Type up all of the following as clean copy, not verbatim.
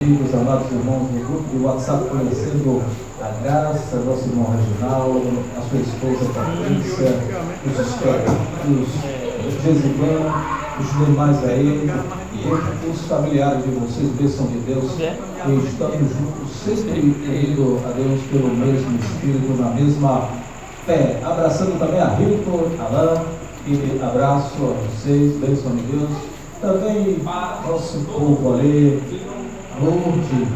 Meus amados irmãos do grupo de WhatsApp, conhecendo a graça, nosso irmão Reginaldo, a sua esposa Patrícia, os Gesivan, os demais aí, os familiares de vocês, bênção de Deus, e estamos juntos, sempre indo a Deus pelo mesmo Espírito, na mesma fé. Abraçando também a Hilton, Alain, e abraço a vocês, bênção de Deus. Também nosso povo ali, Lourdes,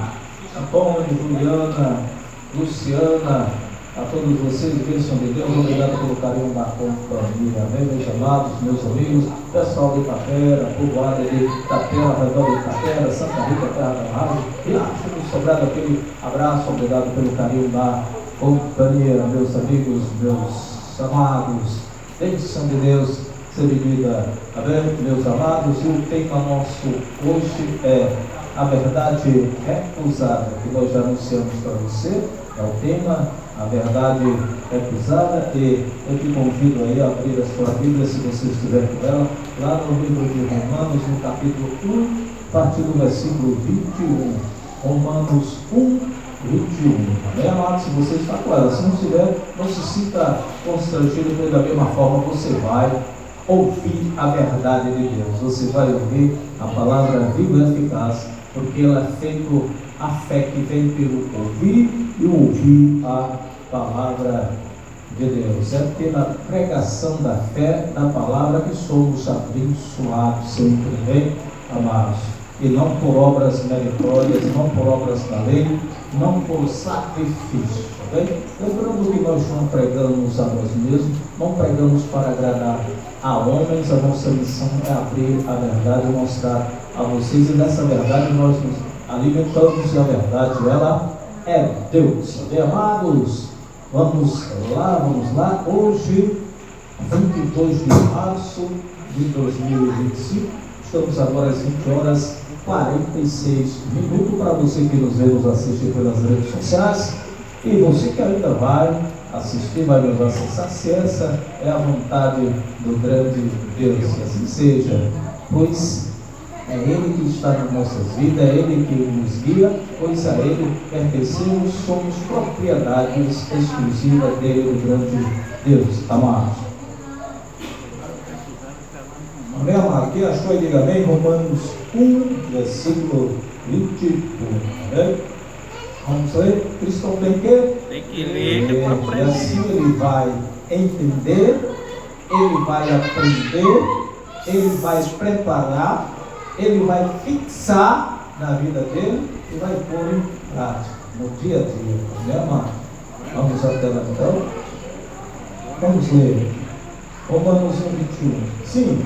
Antônio, Juliana, Luciana, a todos vocês, bênção de Deus, obrigado pelo carinho da companhia, amém, meus amados, meus amigos, pessoal de Itapera, povoado de Itapera, redor de Itapera, Santa Rita, Terra da Rádio, e acho que sobrado aquele abraço, obrigado pelo carinho da companhia, meus amigos, meus amados, bênção de Deus, seja vida, amém, meus amados, e o tema nosso hoje é a verdade recusada, que nós já anunciamos para você, é o tema, a verdade recusada, e eu te convido aí a abrir a sua Bíblia, se você estiver com ela, lá no livro de Romanos, no capítulo 1, a partir do versículo 21, Romanos 1, 21, amém, amado? Se você está com ela, se não estiver, não se sinta constrangido, porque da mesma forma você vai ouvir a verdade de Deus, você vai ouvir a palavra viva e eficaz, porque ela é feito a fé que vem pelo ouvir e ouvir a palavra de Deus. É pela pregação da fé, da palavra, que somos abençoados sempre, bem, amados. E não por obras meritórias, não por obras da lei, não por sacrifício, bem? Lembrando que nós não pregamos a nós mesmos, não pregamos para agradar a homens, a nossa missão é abrir a verdade e mostrar a vocês, e nessa verdade nós nos alimentamos, e a verdade ela é Deus. Bem, amados, vamos lá, hoje 22 de março de 2025, estamos agora às 20 horas 46 minutos, para você que nos vê, nos assiste pelas redes sociais, e você que ainda vai assistir, vai nos acessar, se essa é a vontade do grande Deus, que assim seja, pois é Ele que está nas nossas vidas, é Ele que nos guia, pois a Ele pertencemos, somos propriedades exclusivas dele, do grande Deus, amados. Amém, amado? Quem achou, diga amém. Romanos 1, versículo 21, amém? Vamos ler? Cristão tem que? Tem que ler, que é para aprender. E assim ele vai entender, ele vai aprender, ele vai preparar, ele vai fixar na vida dele e vai pôr em prática no dia a dia, né, amado? Vamos à tela então. Vamos ler Romanos 1, 21. Sim,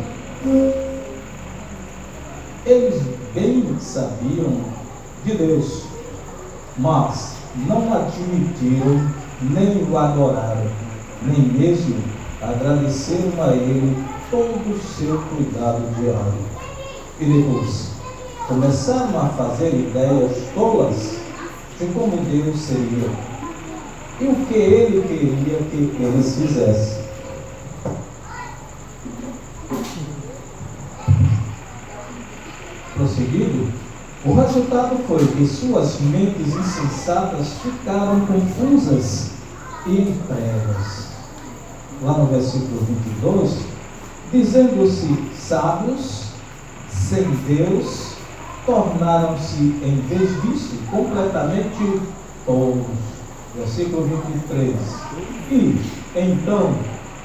eles bem sabiam de Deus, mas não admitiram, nem o adoraram, nem mesmo agradeceram a Ele todo o seu cuidado diário. E depois começaram a fazer ideias tolas de como Deus seria e o que Ele queria que eles fizessem. Prosseguindo, o resultado foi que suas mentes insensatas ficaram confusas e pregas. Lá no versículo 22, dizendo-se sábios, sem Deus, tornaram-se, em vez disso, completamente tolos. Versículo 23. E, então,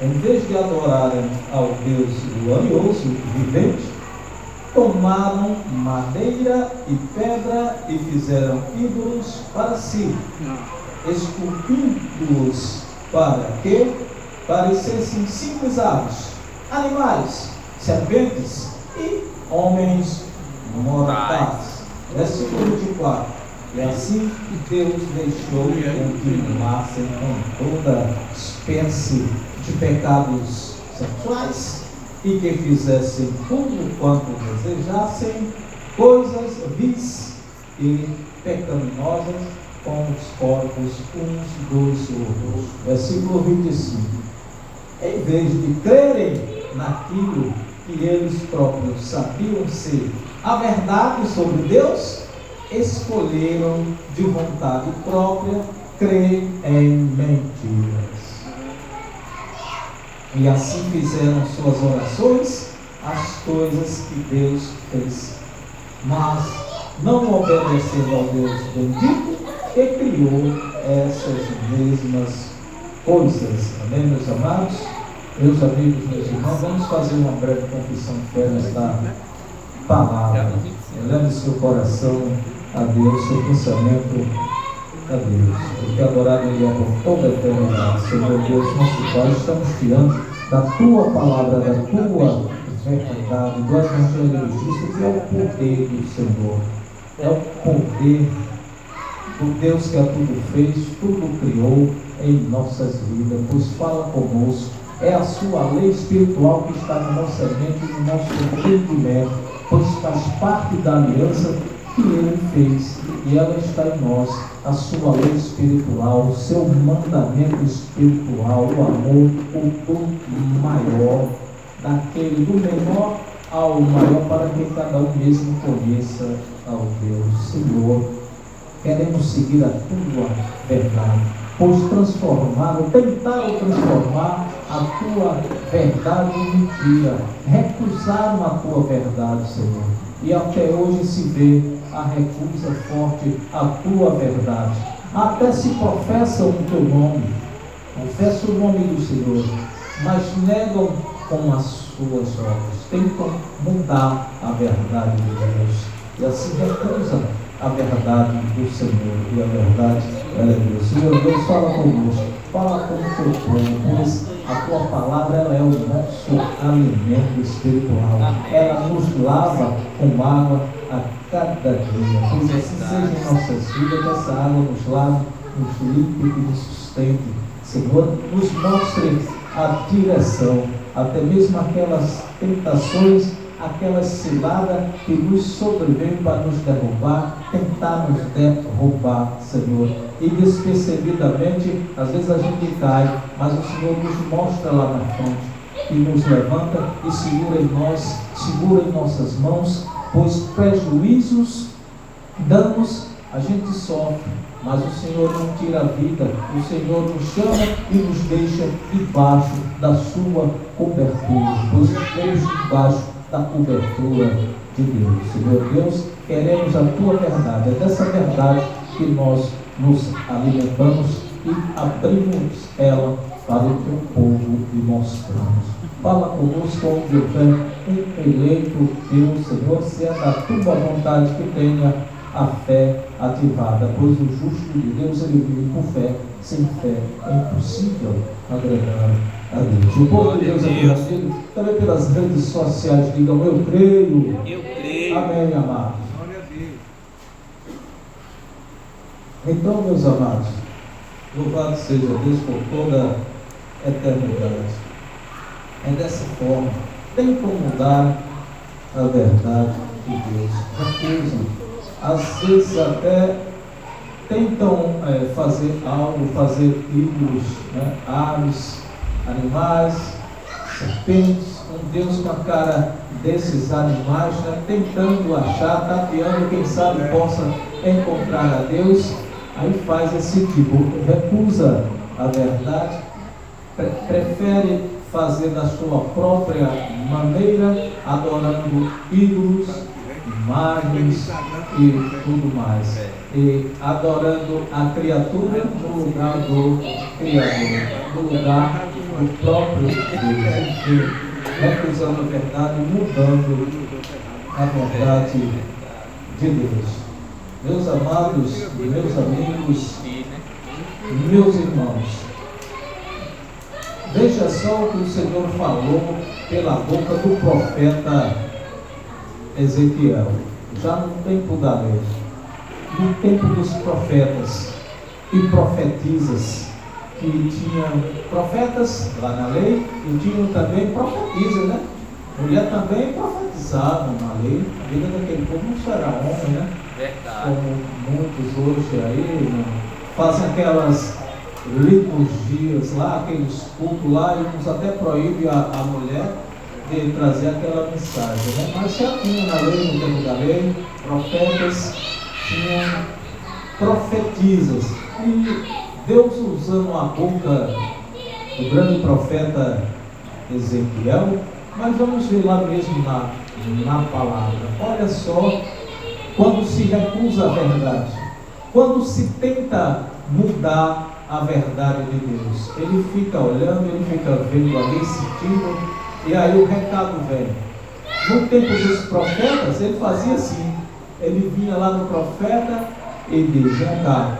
em vez de adorarem ao Deus glorioso e vivente, tomaram madeira e pedra e fizeram ídolos para si, esculpindo-os para que parecessem simples aves, animais, serpentes e homens mortais. Versículo 24. E assim Deus deixou que continuassem com toda espécie de pecados sexuais, e que fizessem tudo quanto desejassem, coisas vis e pecaminosas com os corpos uns dos outros. Versículo 25. Em vez de crerem naquilo que eles próprios sabiam ser a verdade sobre Deus, escolheram de vontade própria crer em mentiras. E assim fizeram suas orações, as coisas que Deus fez. Mas não obedecendo ao Deus bendito, que criou essas mesmas coisas. Amém, meus amados? Meus amigos, meus irmãos, vamos fazer uma breve confissão de fé nesta palavra. Eleve seu coração a Deus, seu pensamento a Deus, porque adorado Ele é por toda a eternidade. Senhor Deus, nosso Pai, estamos diante da Tua palavra, da Tua verdade, do Evangelho de Cristo, que é o poder do Senhor, é o poder do Deus que a tudo fez, tudo criou em nossas vidas, pois fala conosco, é a sua lei espiritual que está na nossa mente e no nosso entendimento, pois faz parte da aliança que Ele fez e ela está em nós, a sua lei espiritual, o seu mandamento espiritual, o amor, o do maior, daquele do menor ao maior, para que cada um mesmo conheça ao Deus. Senhor, queremos seguir a Tua verdade, pois tentaram transformar a Tua verdade em mentira, recusaram a Tua verdade, Senhor, e até hoje se vê a recusa forte à Tua verdade. Até se professam o Teu nome, confessam o nome do Senhor, mas negam com as suas obras, tentam mudar a verdade de Deus, e assim recusam a verdade do Senhor, e a verdade é Deus. Senhor Deus, fala conosco, fala com o Teu povo, pois a Tua palavra ela é o nosso alimento espiritual, ela nos lava com água a cada dia, pois assim seja em nossas vidas, que essa água nos lave, nos limpe e nos sustente. Senhor, nos mostre a direção, até mesmo aquelas tentações, aquelas ciladas que nos sobrevêm para nos derrubar, tentar nos derrubar, Senhor. E despercebidamente, às vezes a gente cai, mas o Senhor nos mostra lá na frente, e nos levanta e segura em nós, segura em nossas mãos, pois prejuízos, danos, a gente sofre, mas o Senhor não tira a vida, o Senhor nos chama e nos deixa debaixo da sua cobertura, pois estamos debaixo da cobertura de Deus. Senhor Deus, queremos a Tua verdade, é dessa verdade que nós nos alimentamos e abrimos ela para o Teu povo e mostramos. Fala conosco onde houver um eleito Deus, Senhor, se é da Tua vontade que tenha a fé ativada, pois o justo de Deus ele vive por fé, sem fé é impossível agradar a Deus. O povo de Deus é conhecido também pelas redes sociais, digam eu creio. Eu creio. Amém, amados. Então, meus amados, louvado seja Deus por toda a eternidade. É dessa forma, tentam mudar a verdade de Deus, recusam. Às vezes até tentam fazer algo, fazer ídolos, né? Aves, animais, serpentes, um Deus com a cara desses animais, né? Tentando achar, tateando, quem sabe possa encontrar a Deus, aí faz esse tipo, recusa a verdade, prefere fazer da sua própria maneira, adorando ídolos, imagens e tudo mais, e adorando a criatura no lugar do Criador, no lugar do próprio Deus, enfim, recusando a verdade, mudando a verdade de Deus. Meus amados, meus amigos, meus irmãos, veja só o que o Senhor falou pela boca do profeta Ezequiel, já no tempo da lei, no tempo dos profetas e profetisas, que tinham profetas lá na lei e tinham também profetisas, né? Mulher também profetizava na lei, a vida daquele povo não só era homem, né? Verdade. Como muitos hoje aí, né? Fazem aquelas liturgias lá, aqueles cultos lá, e uns até proíbem a mulher de trazer aquela mensagem, né? Mas já tinha na lei, no tempo da lei, profetas tinham profetisas. E Deus, usando a boca do grande profeta Ezequiel, mas vamos ver lá mesmo na palavra. Olha só, quando se recusa a verdade, quando se tenta mudar a verdade de Deus, ele fica olhando, ele fica vendo ali, sentindo, e aí o recado vem. No tempo dos profetas, ele fazia assim, ele vinha lá no profeta e dizia: cá,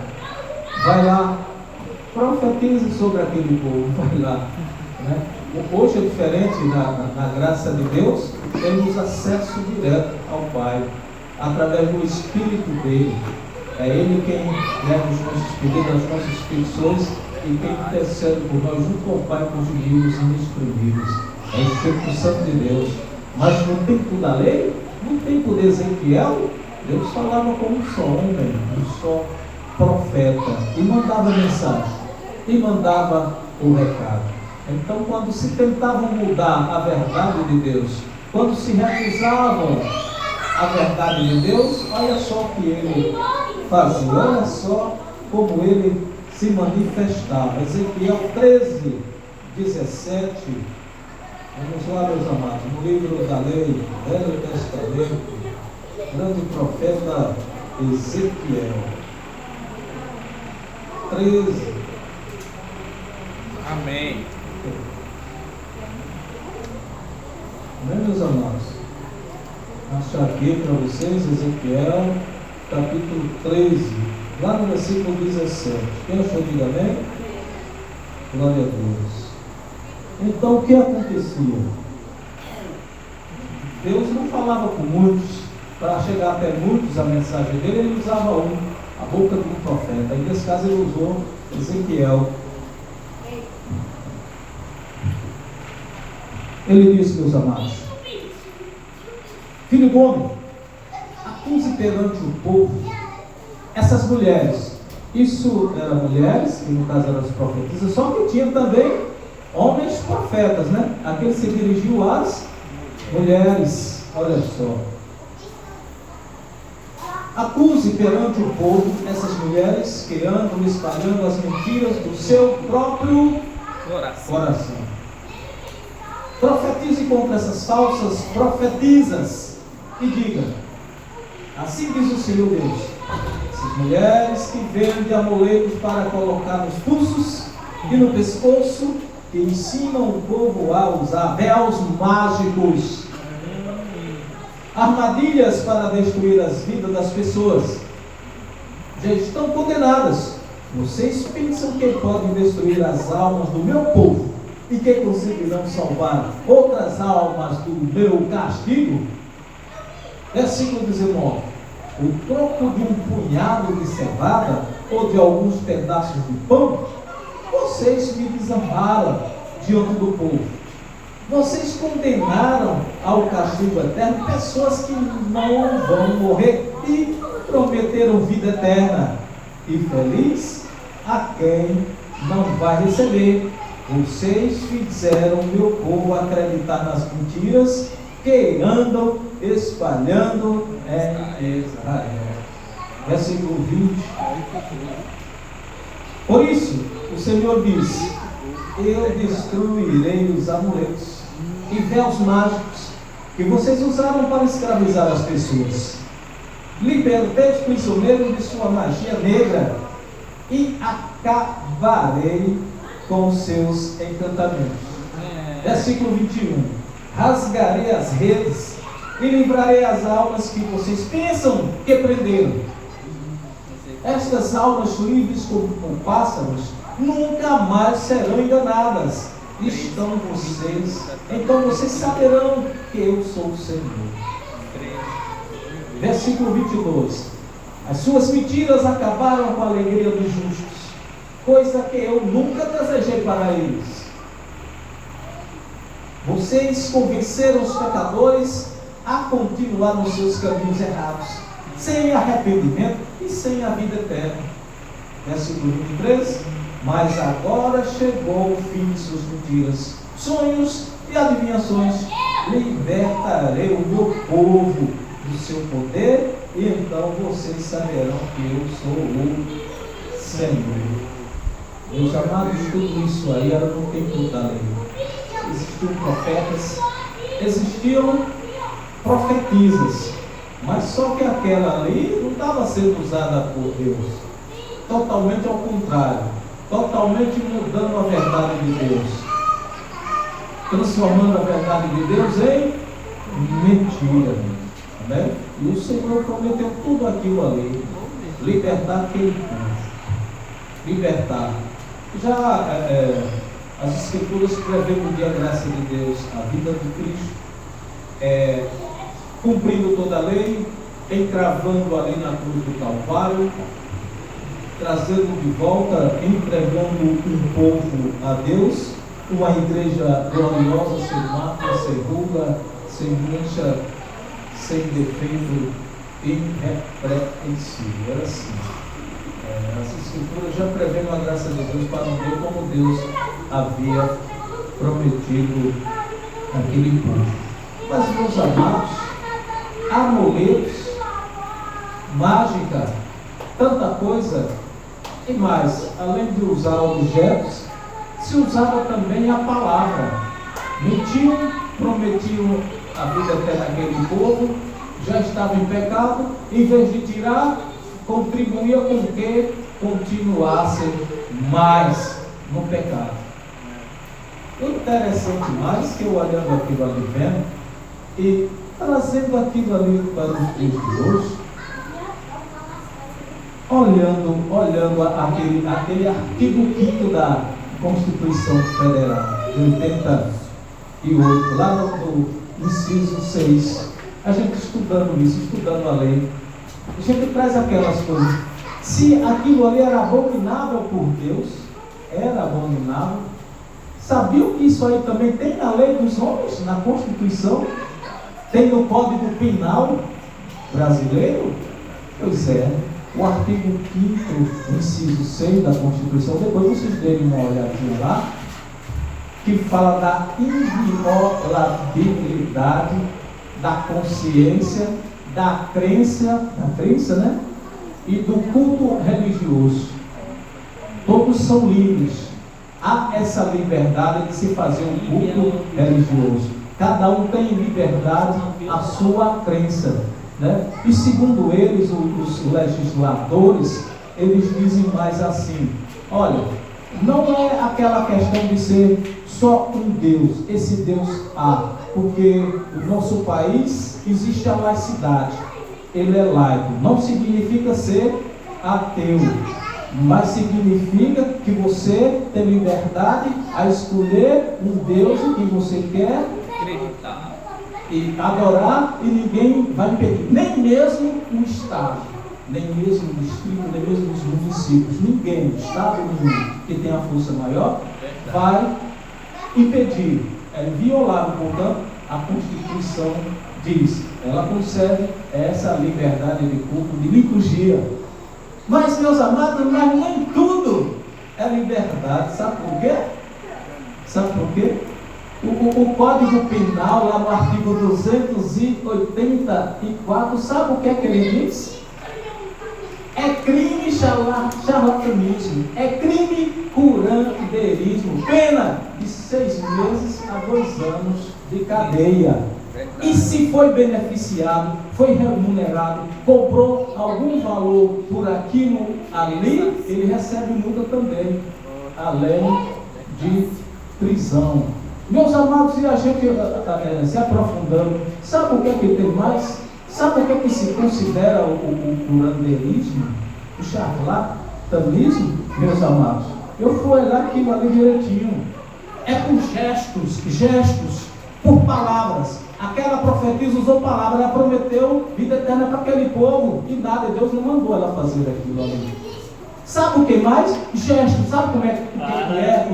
vai lá, profetize sobre aquele povo, vai lá, né? Hoje é diferente, na graça de Deus, temos acesso direto ao Pai, através do Espírito dele. É Ele quem leva os nossos pedidos, as nossas petições, e quem intercede por nós, junto com o Pai, com os vivos e instruídos. É o Espírito Santo de Deus. Mas no tempo da lei, no tempo de Ezequiel, Deus falava como um só homem, um só profeta, e mandava mensagem, e mandava o recado. Então, quando se tentavam mudar a verdade de Deus, quando se recusavam a verdade de Deus, olha só o que ele fazia, olha só como ele se manifestava. Ezequiel 13, 17. Vamos lá, meus amados, no livro da lei, Velho Testamento, grande profeta Ezequiel 13. Amém. Amém, meus amados? Achar aqui para vocês, Ezequiel, capítulo 13, lá no versículo 17. Quem achou, diga amém? Glória a Deus. Então, o que acontecia? Deus não falava com muitos, para chegar até muitos a mensagem dele, ele usava a boca de um profeta. E nesse caso ele usou Ezequiel. Ele disse, meus amados: filho do homem, acuse perante o povo essas mulheres. Isso eram mulheres, que no caso eram as profetisas, só que tinha também homens profetas, né? Aquele se dirigiu às mulheres. Olha só. Acuse perante o povo essas mulheres que andam espalhando as mentiras do seu próprio coração. Profetize contra essas falsas profetisas e diga: assim diz o Senhor Deus, essas mulheres que vendem amuletos para colocar nos pulsos e no pescoço, que ensinam o povo a usar véus mágicos, armadilhas para destruir as vidas das pessoas, já estão condenadas. Vocês pensam que podem destruir as almas do meu povo e que conseguirão salvar outras almas do meu castigo? Versículo 19: o troco de um punhado de cevada ou de alguns pedaços de pão, vocês me desamparam diante do povo. Vocês condenaram ao castigo eterno pessoas que não vão morrer e prometeram vida eterna. E feliz a quem não vai receber. Vocês fizeram o meu povo acreditar nas mentiras que andam espalhando em Israel. Versículo 20. Por isso, o Senhor diz: eu destruirei os amuletos e véus mágicos que vocês usaram para escravizar as pessoas. Libertei os prisioneiros de sua magia negra e acabarei com os seus encantamentos. Versículo 21. Rasgarei as redes e livrarei as almas que vocês pensam que prenderam. Estas almas livres como pássaros nunca mais serão enganadas. Estão vocês, então vocês saberão que eu sou o Senhor. Versículo 22. As suas mentiras acabaram com a alegria dos justos, coisa que eu nunca desejei para eles. Vocês convenceram os pecadores a continuar nos seus caminhos errados, sem arrependimento e sem a vida eterna. Versículo 23. Mas agora chegou o fim de suas mentiras, sonhos e adivinhações. Libertarei o meu povo do seu poder e então vocês saberão que eu sou o Senhor. Meus amados, tudo isso aí era no tempo da lei. Existiam profetas, existiam profetisas, mas só que aquela lei não estava sendo usada por Deus. Totalmente ao contrário, totalmente mudando a verdade de Deus, transformando a verdade de Deus em mentira. Né? E o Senhor prometeu tudo aquilo ali: libertar aquele povo, libertar. Já as Escrituras prevêem a graça de Deus, a vida de Cristo, cumprindo toda a lei, encravando ali na cruz do Calvário, trazendo de volta, entregando um povo a Deus, uma igreja gloriosa, sem mácula, sem ruga, sem mancha, sem defeito, irrepreensível. Era assim. As Escrituras já prevêem a graça de Deus para ver como Deus havia prometido aquele povo. Mas, meus amados, amuletos, mágica, tanta coisa, e mais, além de usar objetos, se usava também a palavra. Mentiam, prometiam a vida eterna àquele povo, já estava em pecado, em vez de tirar, contribuía com que continuassem mais no pecado. O interessante mais que eu olhando aquilo ali vendo e trazendo aquilo ali para os dias de hoje, olhando aquele artigo 5º da Constituição Federal de 88, lá no inciso 6, a gente estudando isso, estudando a lei, a gente traz aquelas coisas. Se aquilo ali era abominável por Deus, era abominável, sabiam que isso aí também tem na lei dos homens, na Constituição, tem no Código Penal brasileiro? Pois é, o artigo 5º, inciso 6 da Constituição, depois vocês derem uma olhadinha lá, que fala da inviolabilidade da consciência, da crença, né? E do culto religioso. Todos são livres. Há essa liberdade de se fazer um culto religioso. Cada um tem liberdade a sua crença, né? E segundo eles, os legisladores, eles dizem mais assim: olha, não é aquela questão de ser só um Deus, esse Deus há, porque no nosso país existe a laicidade, ele é laico, não significa ser ateu, mas significa que você tem liberdade a escolher um Deus que você quer acreditar e adorar, e ninguém vai impedir, nem mesmo o Estado, nem mesmo o distrito, nem mesmo os municípios, ninguém, Estado nenhum que tenha força maior, vai impedir. É inviolável, portanto, a Constituição diz, ela concede essa liberdade de culto, de liturgia. Mas, meus amados, mas nem tudo é liberdade. Sabe por quê? Sabe por quê? O Código Penal, lá no artigo 284, sabe o que é que ele diz? É crime charlatanismo, é crime curanderismo, pena de 6 meses a 2 anos de cadeia. E se foi beneficiado, foi remunerado, cobrou algum valor por aquilo ali, ele recebe multa também, além de prisão. Meus amados, e a gente se aprofundando, sabe o que é que tem mais? Sabe o que é que se considera o curandeirismo, o charlatanismo, meus amados? Eu fui olhar aquilo ali direitinho. É com gestos, por palavras. Aquela profetisa usou palavras, ela prometeu vida eterna para aquele povo, e nada, Deus não mandou ela fazer aquilo ali. Sabe o que mais? Gestos. Sabe como é que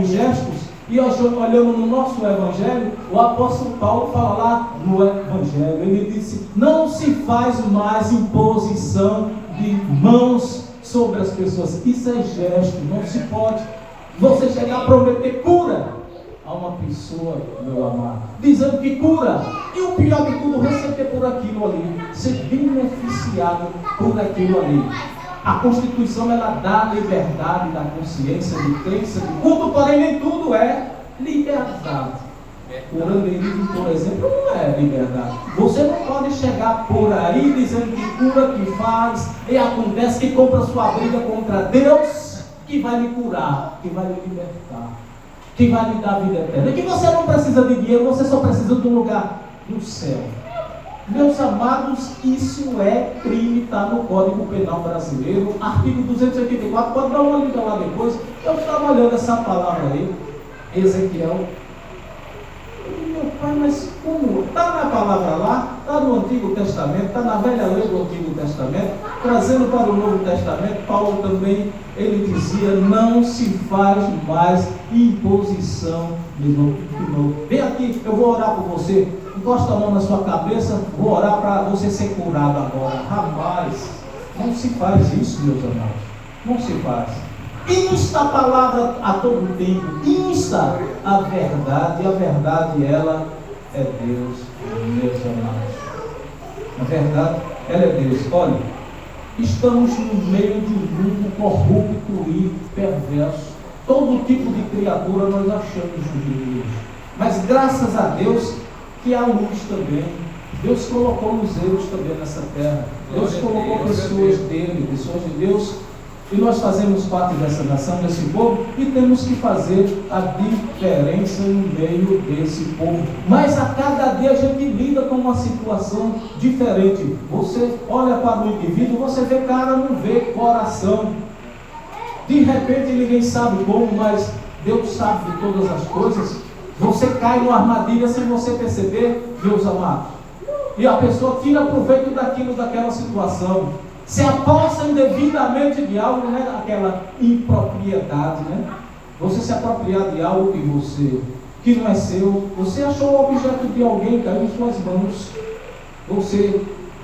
os gestos? E olhando no nosso Evangelho, o apóstolo Paulo fala lá no Evangelho, ele disse: não se faz mais imposição de mãos sobre as pessoas. Isso é gesto, não se pode. Você chegar a prometer cura, a uma pessoa, meu amado, dizendo que cura, e o pior de tudo, receber por aquilo ali, ser beneficiado por aquilo ali. A Constituição, ela dá liberdade da consciência, de crença, de culto, porém nem tudo é liberdade. O curanderismo, por exemplo, não é liberdade. Você não pode chegar por aí dizendo que cura, que faz, e acontece, que compra sua briga contra Deus, que vai lhe curar, que vai lhe libertar, que vai lhe dar vida eterna, que você não precisa de dinheiro, você só precisa de um lugar no céu. Meus amados, isso é crime, está no Código Penal Brasileiro, artigo 284, pode dar uma lida lá depois. Eu estava olhando essa palavra aí, Ezequiel. Meu pai, mas como? Está na palavra lá, está no Antigo Testamento, está na velha lei do Antigo Testamento, trazendo para o Novo Testamento. Paulo também, ele dizia, não se faz mais imposição de novo. Vem aqui, eu vou orar por você, encosta a mão na sua cabeça, vou orar para você ser curado agora. Rapaz, não se faz isso, meus amados, não se faz. Insta a palavra a todo tempo, insta a verdade ela é Deus, meus amados. A verdade, ela é Deus. Olha, estamos no meio de um mundo corrupto e perverso. Todo tipo de criatura nós achamos nos dias. Mas graças a Deus que há luz também. Deus colocou luzeiros também nessa terra. Deus colocou pessoas dele, pessoas de Deus. E nós fazemos parte dessa nação, desse povo, e temos que fazer a diferença no meio desse povo. Mas a cada dia a gente lida com uma situação diferente. Você olha para o indivíduo, você vê cara, não vê coração. De repente ninguém sabe como, mas Deus sabe de todas as coisas. Você cai numa armadilha sem você perceber, meus amados. E a pessoa tira proveito daquela situação. Se aposta indevidamente de algo, né? Aquela impropriedade, né? Você se apropriar de algo que não é seu. Você achou o objeto de alguém, caiu em suas mãos. Você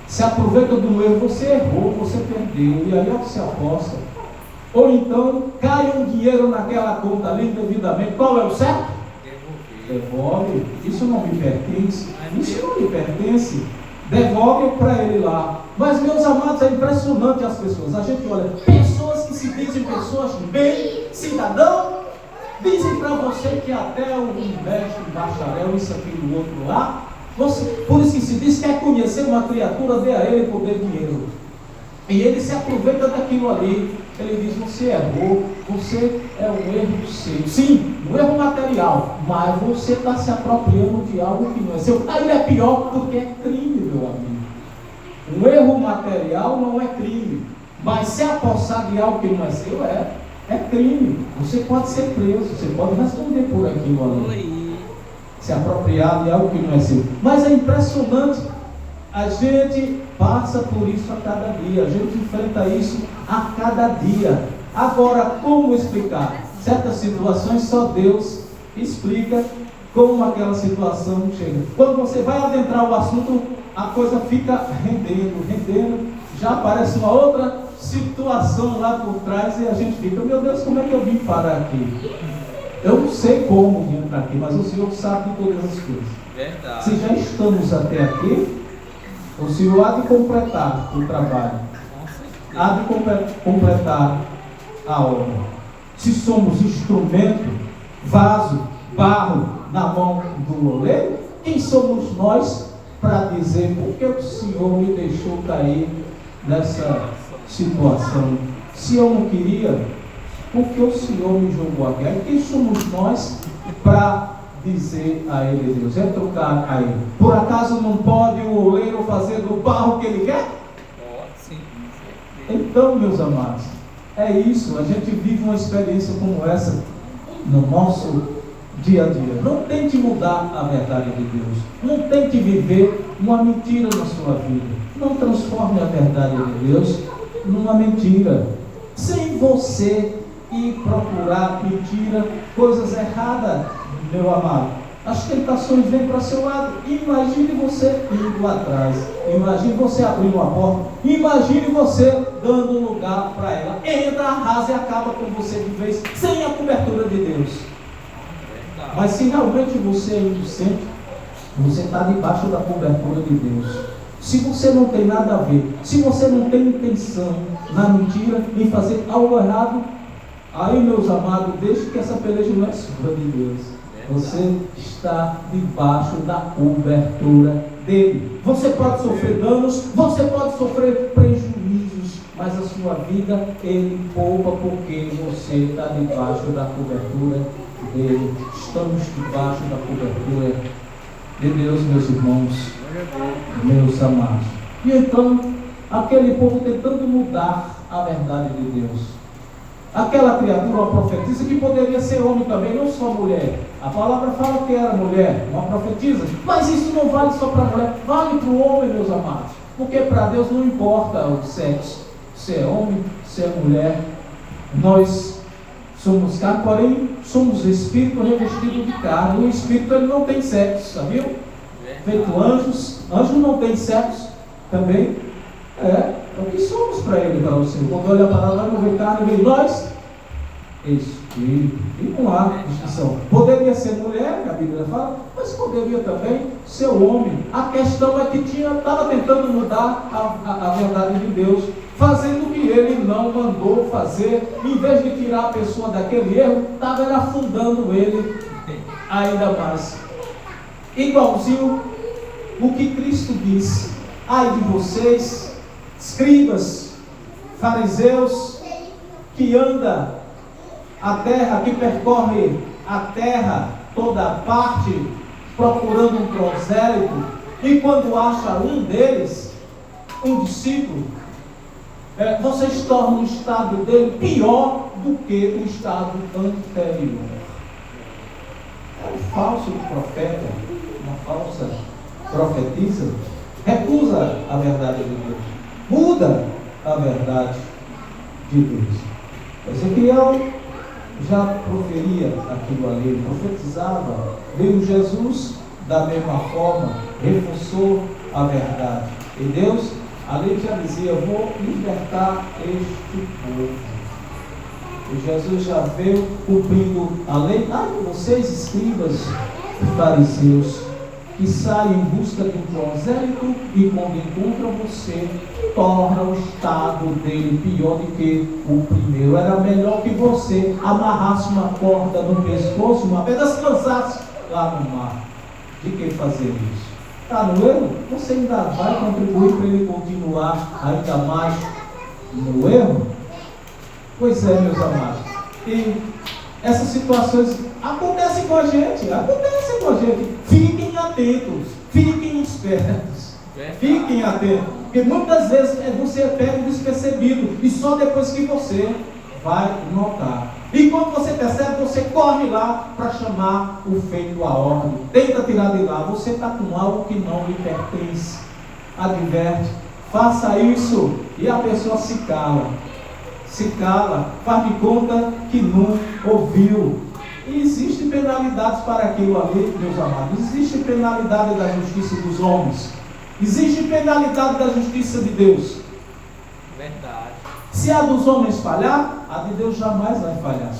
se aproveita do erro, você errou, você perdeu, e aí é o que se aposta. Ou então cai um dinheiro naquela conta ali indevidamente. Qual é o certo? Devolve. Isso não me pertence. Isso não me pertence. Devolve para ele lá. Mas, meus amados, é impressionante as pessoas. A gente olha, pessoas que se dizem pessoas bem, cidadão, dizem para você que até o mestre, bacharel, isso, aquilo, outro lá, por isso que se diz que quer conhecer uma criatura, dê a ele poder dinheiro. E ele se aproveita daquilo ali. Ele diz, você errou, você é um erro seu. Sim, um erro material, mas você está se apropriando de algo que não é seu. Aí é pior porque é crime, meu amigo. Um erro material não é crime, mas se apossar de algo que não é seu é crime. Você pode ser preso, você pode responder por aquilo ali. Se apropriar de algo que não é seu. Mas é impressionante, a gente passa por isso a cada dia, a gente enfrenta isso a cada dia. Agora, como explicar? Certas situações só Deus explica como aquela situação chega. Quando você vai adentrar o assunto, a coisa fica rendendo, já aparece uma outra situação lá por trás e a gente fica, meu Deus, como é que eu vim parar aqui? Eu não sei como vim entrar aqui, mas o Senhor sabe de todas as coisas. Verdade. Se já estamos até aqui, o Senhor há de completar o trabalho, há de completar a obra. Se somos instrumento, vaso, barro na mão do oleiro, quem somos nós para dizer por que o Senhor me deixou cair nessa situação? Se eu não queria, por que o Senhor me jogou aqui? Aí quem somos nós para dizer a ele, Deus, é trocar a ele? Por acaso não pode o oleiro fazer do barro que ele quer? Sim. Então, meus amados, é isso. A gente vive uma experiência como essa no nosso dia a dia. Não tente mudar a verdade de Deus. Não tente viver uma mentira na sua vida. Não transforme a verdade de Deus numa mentira. Sem você ir procurar mentira, coisas erradas, meu amado. As tentações vêm para seu lado. Imagine você indo atrás. Imagine você abrindo uma porta. Imagine você dando lugar para ela. Entra, arrasa e acaba com você de vez, sem a cobertura de Deus. Mas se realmente você é inocente, você está debaixo da cobertura de Deus. Se você não tem nada a ver, se você não tem intenção na mentira, em fazer algo errado, aí, meus amados, deixe que essa peleja não é sua de Deus. Você está debaixo da cobertura dele. Você pode sofrer danos, você pode sofrer prejuízos, mas a sua vida ele poupa, porque você está debaixo da cobertura dele. Estamos debaixo da cobertura de Deus, meus irmãos, meus amados. E então, aquele povo tentando mudar a verdade de Deus. Aquela criatura, uma profetisa, que poderia ser homem também, não só mulher. A palavra fala que era mulher, uma profetisa, mas isso não vale só para a mulher, vale para o homem, meus amados. Porque para Deus não importa o sexo, se é homem, se é mulher. Nós somos carne, porém somos espírito revestido de carne. O espírito ele não tem sexo, sabiam? Feito anjos, anjo não tem sexo também. É o que somos para ele, para o Senhor. Quando olha para lá, não vê carne, vê nós, espírito. E não há distinção. Poderia ser mulher, que a Bíblia fala, mas poderia também ser homem. A questão é que estava tentando mudar a verdade de Deus, fazendo o que ele não mandou fazer. Em vez de tirar a pessoa daquele erro, estava afundando ele ainda mais. Igualzinho o que Cristo disse: ai de vocês, escribas, fariseus, que anda a terra, que percorre a terra toda a parte, procurando um prosélito, e quando acha um deles, um discípulo, vocês tornam o estado dele pior do que o estado anterior. É um falso profeta, uma falsa profetisa, recusa a verdade de Deus, muda a verdade de Deus. Ezequiel já proferia aquilo ali, profetizava, veio Jesus da mesma forma, reforçou a verdade. E Deus, ali já dizia: vou libertar este povo. E Jesus já veio cumprindo a lei. Ai, vocês escribas e fariseus, que saem em busca de um prosélito, e quando encontram você, torna o estado dele pior do que o primeiro. Era melhor que você amarrasse uma corda no pescoço, uma vez lançasse lá no mar, de que fazer isso. Está no erro? Você ainda vai contribuir para ele continuar ainda mais no erro? Pois é, meus amados. E essas situações acontecem com a gente, Fiquem atentos, fiquem espertos, fiquem atentos, porque muitas vezes você é pego despercebido, e só depois que você vai notar. E quando você percebe, você corre lá para chamar o feito à ordem, tenta tirar de lá. Você está com algo que não lhe pertence. Adverte, faça isso, e a pessoa se cala, faz de conta que não ouviu. E existem penalidades para aquilo ali, meus amados. Existe penalidade da justiça dos homens, existe penalidade da justiça de Deus. Verdade. Se a dos homens falhar, a de Deus jamais vai falhar.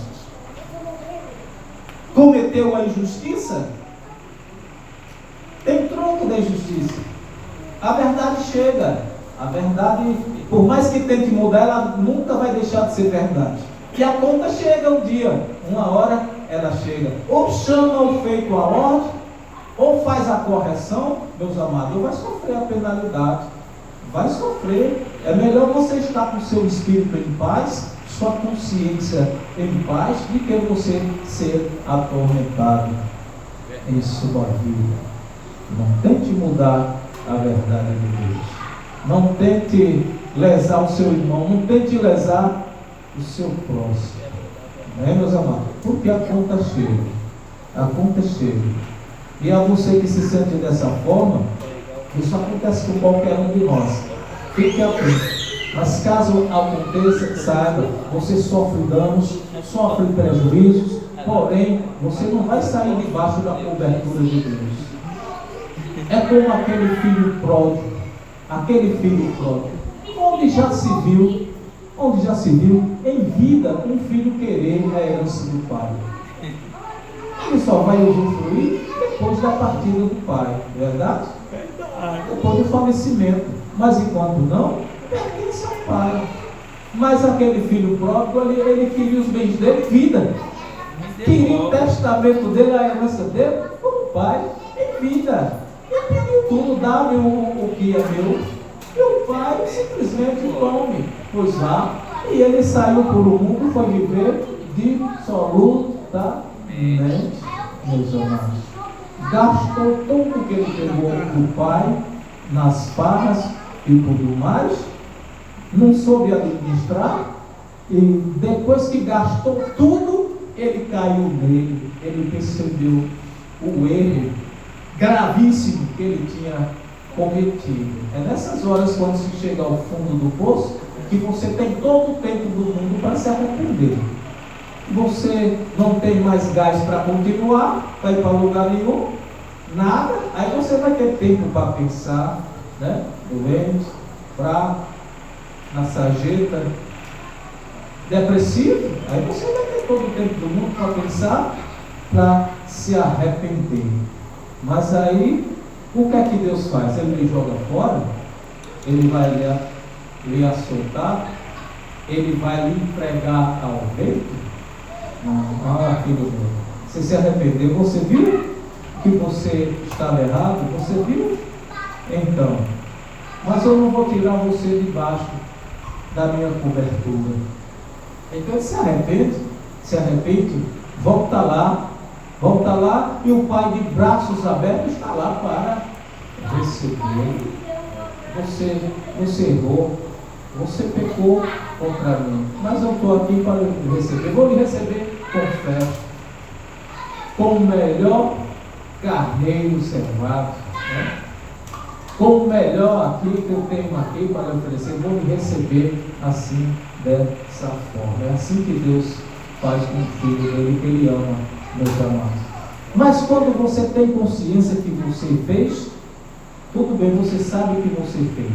Cometeu a injustiça, tem tronco da injustiça. A verdade chega. A verdade, por mais que tente mudar, ela nunca vai deixar de ser verdade. E a conta chega um dia, uma hora ela chega. Ou chama o feito à ordem, ou faz a correção, meus amados, ou vai sofrer a penalidade. Vai sofrer. É melhor você estar com o seu espírito em paz, sua consciência em paz, do que você ser atormentado em sua vida. Não tente mudar a verdade de Deus. Não tente lesar o seu irmão, não tente lesar o seu próximo. Não é, meus amados? Porque a conta chega. A conta chega. E a você que se sente dessa forma, isso acontece com qualquer um de nós. Fique atento. Mas caso aconteça, saiba, você sofre danos, sofre prejuízos, porém, você não vai sair debaixo da cobertura de Deus. É como aquele filho pródigo. Onde já se viu em vida um filho querer a herança do pai. ele só vai usufruir depois da partida do pai, verdade? Depois do falecimento. Mas enquanto não, pertence ao pai. Mas aquele filho pródigo, ele queria os bens dele, vida. Queria o testamento dele, a herança dele, o pai, em vida. Ele pediu tudo, dá-me o que é meu. E o pai simplesmente tome, pois vá. E ele saiu por o mundo, foi viver dissolutamente, meus amados. Gastou tudo que ele pegou do pai nas farras e tudo mais, não soube administrar, e depois que gastou tudo, ele caiu nele, ele percebeu o erro gravíssimo que ele tinha cometido. É nessas horas, quando se chega ao fundo do poço, que você tem todo o tempo do mundo para se arrepender. Você não tem mais gás para continuar, para ir para lugar nenhum, nada, aí você vai ter tempo para pensar, né? Doente, fraco, na sarjeta, depressivo, aí você vai ter todo o tempo do mundo para pensar, para se arrepender. Mas aí, o que é que Deus faz? Ele lhe joga fora, ele vai lhe açoitar, ele vai lhe entregar ao vento. Ah, filho meu, você se arrependeu, você viu que você estava errado? Você viu? Então, mas eu não vou tirar você debaixo da minha cobertura. Então ele se arrepende, volta lá, e o pai de braços abertos está lá para receber. Você errou, você pecou contra mim, mas eu estou aqui para lhe receber. Vou lhe receber com fé, com o melhor carneiro cevado, né? Com o melhor aqui que eu tenho aqui para lhe oferecer. Vou lhe receber assim, dessa forma. É assim que Deus faz com o filho dele, que ele ama, meus amados. Mas quando você tem consciência que você fez, tudo bem, você sabe o que você fez.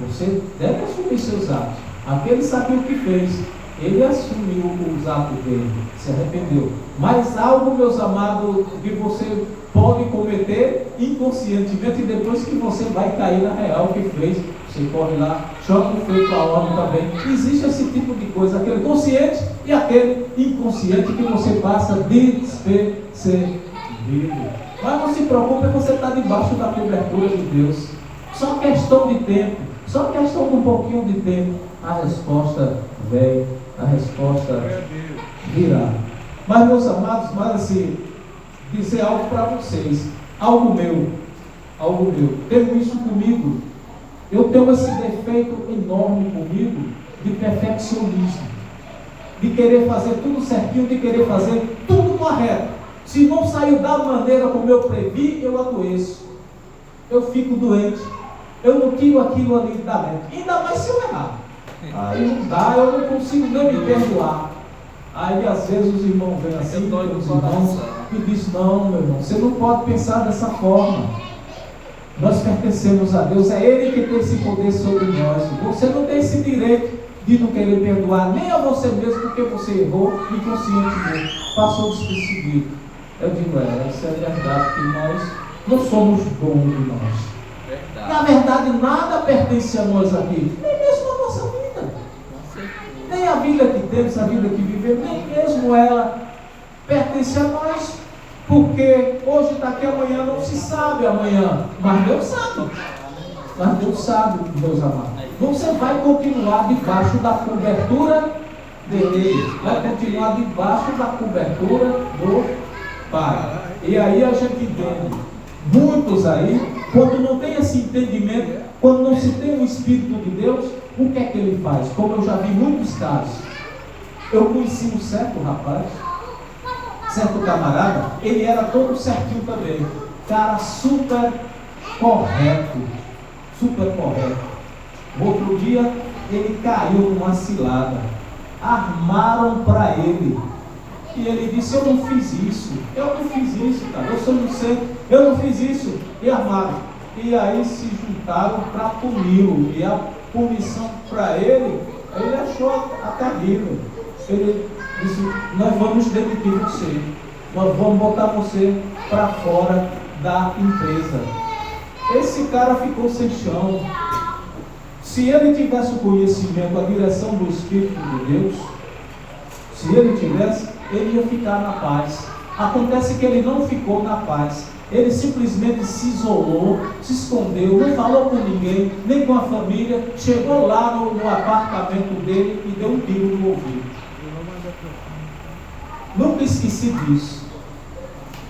Você deve assumir seus atos. Aquele sabia o que fez. Ele assumiu os atos dele, se arrependeu. Mas algo, meus amados, que você pode cometer inconscientemente, e depois que você vai cair na real que fez, você corre lá, choca o feito a ordem também. Existe esse tipo de coisa, aquele consciente e aquele inconsciente que você passa despercebido. Mas não se preocupe, você está debaixo da cobertura de Deus. Só questão de tempo, só questão de um pouquinho de tempo, a resposta vem, a resposta virá. Mas, meus amados, mas assim, dizer algo para vocês, algo meu, tenho isso comigo. Eu tenho esse defeito enorme comigo de perfeccionismo, de querer fazer tudo certinho, de querer fazer tudo correto. Se não saiu da maneira como eu previ, eu adoeço, eu fico doente, eu não tiro aquilo ali da mente, ainda mais se eu errar. Aí não dá, eu não consigo nem me perdoar. Aí às vezes os irmãos vêm assim, os irmãos, e dizem: não, meu irmão, você não pode pensar dessa forma. Nós pertencemos a Deus, é Ele que tem esse poder sobre nós. Você não tem esse direito de não querer perdoar nem a você mesmo, porque você errou inconscientemente, passou despercebido. Eu digo: isso é verdade, que nós não somos donos de nós. Na verdade, nada pertence a nós aqui, nem mesmo a nossa vida, nem a vida que temos, a vida que vivemos, nem mesmo ela pertence a nós, porque hoje está aqui, amanhã não se sabe amanhã, mas Deus sabe, meus amados. Você vai continuar debaixo da cobertura dele, vai continuar debaixo da cobertura do Pai. E aí a gente entende, muitos aí, quando não tem esse entendimento, quando não se tem o Espírito de Deus, o que é que ele faz? Como eu já vi muitos casos, eu conheci um certo rapaz, certo camarada, ele era todo certinho também, cara super correto. Outro dia ele caiu numa cilada, armaram para ele, e ele disse: eu não fiz isso, cara, eu sou inocente, eu não fiz isso, e armaram. E aí se juntaram para puni-lo, e a punição para ele achou até terrível. Ele disse: nós vamos demitir você. nós vamos botar você para fora da empresa. Esse cara ficou sem chão. Se ele tivesse o conhecimento, a direção do Espírito de Deus, se ele tivesse, ele ia ficar na paz. Acontece que ele não ficou na paz. Ele simplesmente se isolou, se escondeu, não falou com ninguém, nem com a família. Chegou lá no apartamento dele e deu um tiro no ouvido. Nunca esqueci disso.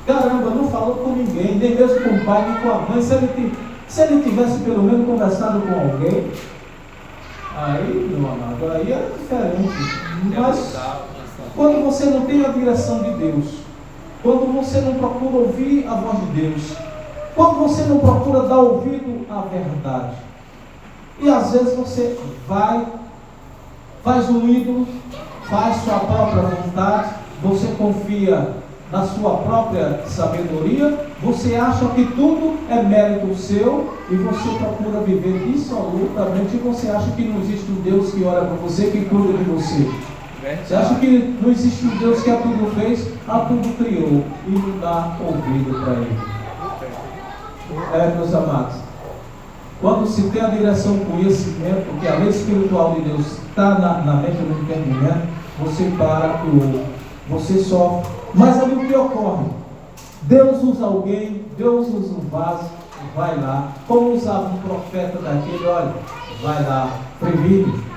Caramba, não falou com ninguém, nem mesmo com o pai, nem com a mãe. Se ele tivesse pelo menos conversado com alguém, aí, meu amado, aí era diferente. Mas quando você não tem a direção de Deus, quando você não procura ouvir a voz de Deus, quando você não procura dar ouvido à verdade, e às vezes você faz um ídolo, faz sua própria vontade, você confia na sua própria sabedoria, você acha que tudo é mérito seu e você procura viver dissolutamente, e você acha que não existe um Deus que olha para você, que cuida de você. Você acha que não existe um Deus que a tudo fez, a tudo criou e não dá ouvido para ele. Meus amados, quando se tem a direção, o conhecimento, que a lei espiritual de Deus está na mente do entendimento, você para e ouve, você sofre. Mas ali o que ocorre? Deus usa alguém, Deus usa um vaso, vai lá, como usava um profeta daquele, olha, vai lá, previne.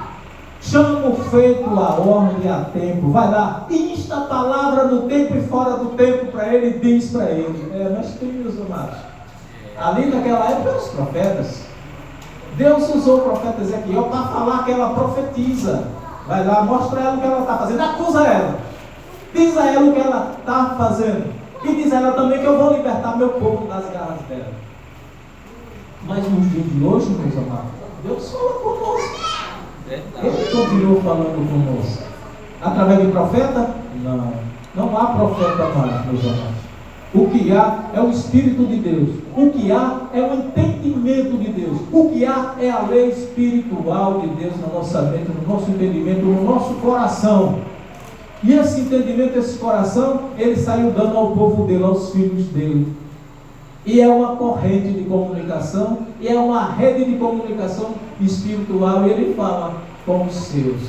Chama o feito a ordem a tempo, vai lá, insta a palavra no tempo e fora do tempo para ele, diz para ele. Nós temos, amados, ali naquela época os profetas. Deus usou o profeta Ezequiel para falar que ela profetiza. Vai lá, mostra ela o que ela está fazendo, acusa ela, diz a ela o que ela está fazendo, e diz a ela também que eu vou libertar meu povo das garras dela. Mas nos dias de hoje, meus amados, Deus fala conosco. Ele continuou falando conosco. Através de profeta? Não há profeta mais, meus amados. O que há é o Espírito de Deus. O que há é o entendimento de Deus. O que há é a lei espiritual de Deus na nossa mente, no nosso entendimento, no nosso coração. E esse entendimento, esse coração, ele saiu dando ao povo dele, aos filhos dele. E é uma corrente de comunicação, e é uma rede de comunicação espiritual, e ele fala com os seus.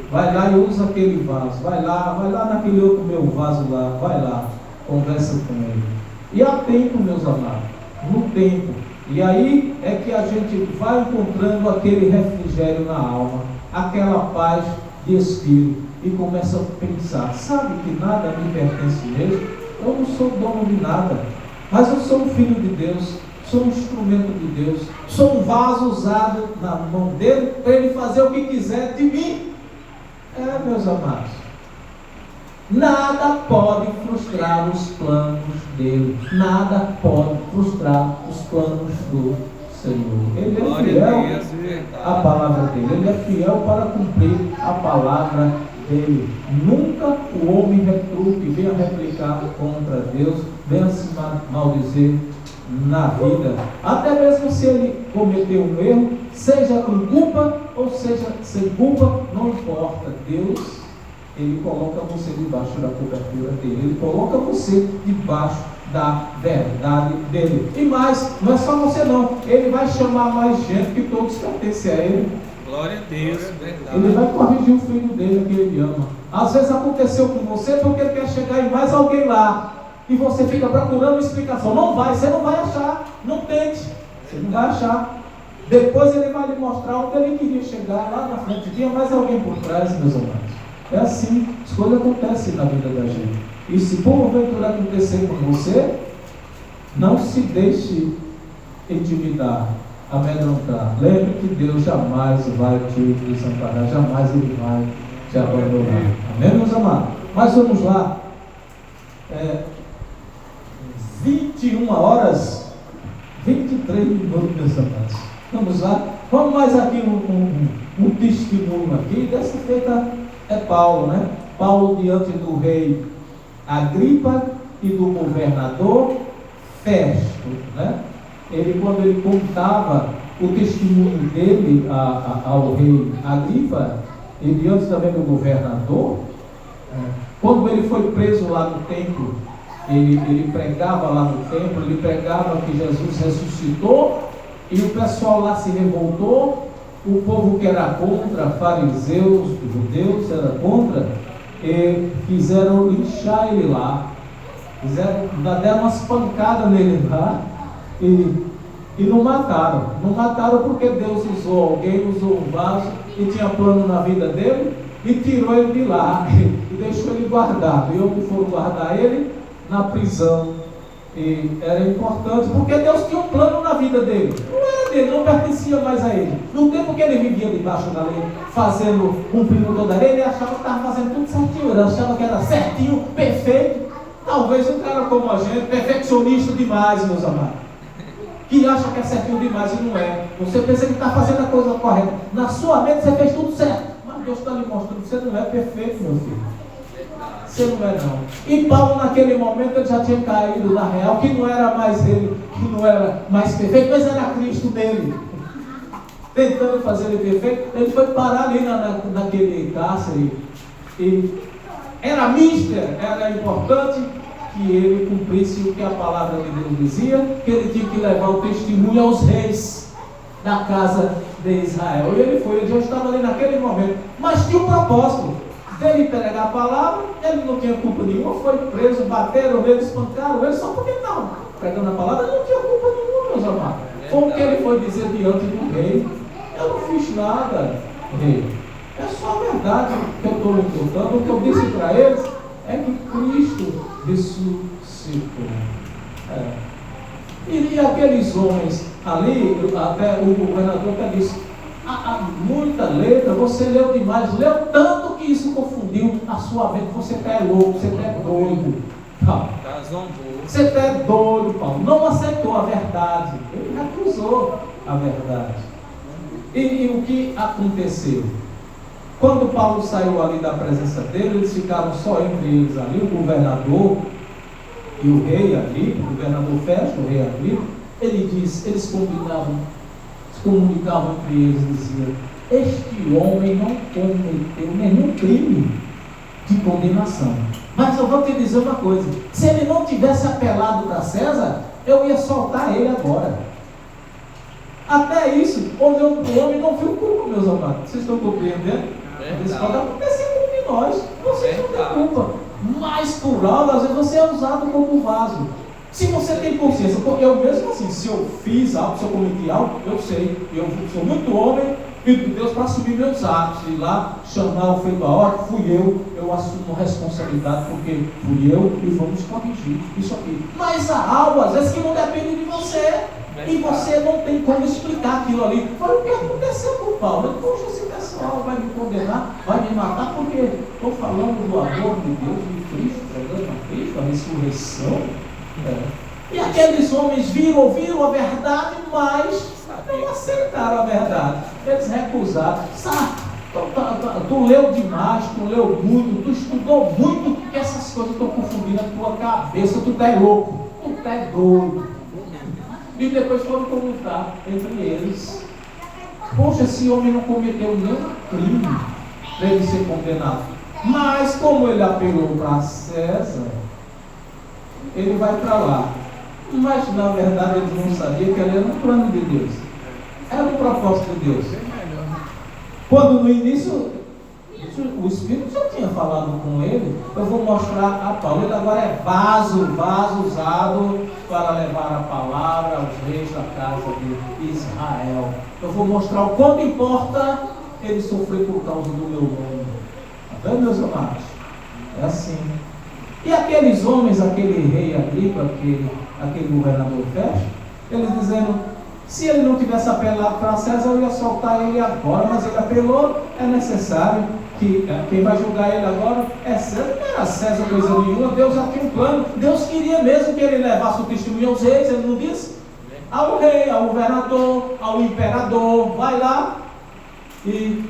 Vai lá e usa aquele vaso, vai lá naquele outro meu vaso lá, vai lá, conversa com ele. E há tempo, meus amados, no tempo. E aí é que a gente vai encontrando aquele refrigério na alma, aquela paz de espírito, e começa a pensar, sabe que nada me pertence mesmo? Eu não sou dono de nada. Mas eu sou um filho de Deus, sou um instrumento de Deus, sou um vaso usado na mão dele para ele fazer o que quiser de mim. Meus amados, nada pode frustrar os planos dele, nada pode frustrar os planos do Senhor. Ele é fiel à palavra dele, ele é fiel para cumprir a palavra dele. Nunca o homem retruque, venha replicar contra Deus, venha se maldizer na vida. Até mesmo se ele cometeu um erro, seja com culpa ou seja sem culpa, não importa. Deus, ele coloca você debaixo da cobertura dele, ele coloca você debaixo da verdade dele. E mais, não é só você não, ele vai chamar mais gente, que todos pertencem a ele. Glória a Deus, verdade. Ele vai corrigir o filho dele que ele ama. Às vezes aconteceu com você porque ele quer chegar em mais alguém lá, e você fica procurando explicação. Você não vai achar, não tente, você não vai achar. Depois ele vai lhe mostrar onde ele queria chegar, lá na frente. Tinha mais alguém por trás, meus amados. É assim, as coisas acontecem na vida da gente. E se porventura acontecer com você, não se deixe intimidar, amedrontar. Lembre que Deus jamais vai te desamparar, jamais Ele vai te abandonar. Amém, meus amados? Mas vamos lá. 21 horas, 23 minutos, meus amados. Vamos lá. Vamos mais aqui um testemunho aqui. Dessa feita é Paulo, né? Paulo diante do rei Agripa e do governador Festo, né? Quando ele contava o testemunho dele ao rei Agripa, e diante também do governador, Quando ele foi preso lá no templo, ele pregava lá no templo, ele pregava que Jesus ressuscitou, e o pessoal lá se revoltou, o povo que era contra, fariseus, judeus, era contra, e quiseram linchar ele lá, deram umas pancadas nele lá, e não mataram porque Deus usou alguém, usou um vaso, e tinha plano na vida dele, e tirou ele de lá, e deixou ele guardado, e onde foram guardar ele? Na prisão. E era importante, porque Deus tinha um plano na vida dele, não era dele, não pertencia mais a ele. No tempo que ele vivia debaixo da lei, cumprindo toda a lei, ele achava que estava fazendo tudo certinho, ele achava que era certinho, perfeito. Talvez um cara como a gente, perfeccionista demais, meus amados, que acha que é certinho demais e não é. Você pensa que está fazendo a coisa correta, na sua mente você fez tudo certo, mas Deus está lhe mostrando que você não é perfeito, meu filho. Você não é não. E Paulo naquele momento ele já tinha caído na real, que não era mais ele, que não era mais perfeito, mas era Cristo nele. Tentando fazer ele perfeito, ele foi parar ali naquele cárcere. E era mister, era importante que ele cumprisse o que a palavra de Deus dizia, que ele tinha que levar o testemunho aos reis da casa de Israel. E ele já estava ali naquele momento, mas tinha um propósito dele pregar a palavra. Ele não tinha culpa nenhuma, foi preso, bateram nele, espancaram ele, só porque não pregando a palavra, ele não tinha culpa nenhuma, meus amados. Foi o que ele foi dizer diante do rei: eu não fiz nada, rei, é só a verdade que eu estou lhe contando. O que eu disse para eles é que Cristo ressuscitou. E aqueles homens ali, até o governador até disse: há muita letra, você leu demais, leu tanto que isso confundiu a sua mente. Você está louco, você está doido, Paulo. Você está doido, Paulo. Não aceitou a verdade, ele recusou a verdade. E o que aconteceu? Quando Paulo saiu ali da presença dele, eles ficaram só entre eles ali, o governador e o rei Agripa, o governador Festo, o rei Agripa. Eles comunicavam entre eles e diziam: este homem não cometeu nenhum crime de condenação. Mas eu vou te dizer uma coisa: se ele não tivesse apelado para César, eu ia soltar ele agora. Até isso, olhando para o homem, não viu culpa, meus amados. Vocês estão compreendendo? Isso pode acontecer com nós. Vocês não têm culpa. Mas por algo, às vezes você é usado como vaso. Se você tem consciência, eu mesmo assim, se eu fiz algo, se eu cometi algo, eu sei, eu sou muito homem, filho de Deus, para assumir meus atos, e lá chamar o feito a hora, fui eu assumo responsabilidade, porque fui eu, e vamos corrigir isso aqui. Mas há algo, às vezes, que não depende de você, e você não tem como explicar aquilo ali. Foi o que aconteceu com o Paulo. Poxa, esse pessoal vai me condenar, vai me matar, porque estou falando do amor de Deus, de Cristo, pregando a Cristo, a ressurreição. E aqueles homens ouviram a verdade, mas não aceitaram a verdade. Eles recusaram. Sabe, tu leu demais, tu leu muito, tu estudou muito, que essas coisas estão confundindo a tua cabeça. Tu tá louco, tu tá doido. E depois foram comentar entre eles: poxa, esse homem não cometeu nenhum crime para ele ser condenado. Mas como ele apelou para César, ele vai para lá. Mas na verdade eles não sabiam que ele era um plano de Deus, era um propósito de Deus. Quando no início o Espírito já tinha falado com ele: eu vou mostrar a Paulo, ele agora é vaso usado para levar a palavra aos reis da casa de Israel. Eu vou mostrar o quanto importa ele sofrer por causa do meu nome. Está vendo, meus amados? É assim. E aqueles homens, aquele rei Agripa, aquele governador Festo, eles dizendo: se ele não tivesse apelado para César, eu ia soltar ele agora, mas ele apelou, é necessário que quem vai julgar ele agora é César. Não era César coisa nenhuma, Deus já tinha um plano. Deus queria mesmo que ele levasse o testemunho aos reis, ele não disse? Ao rei, ao governador, ao imperador, vai lá. E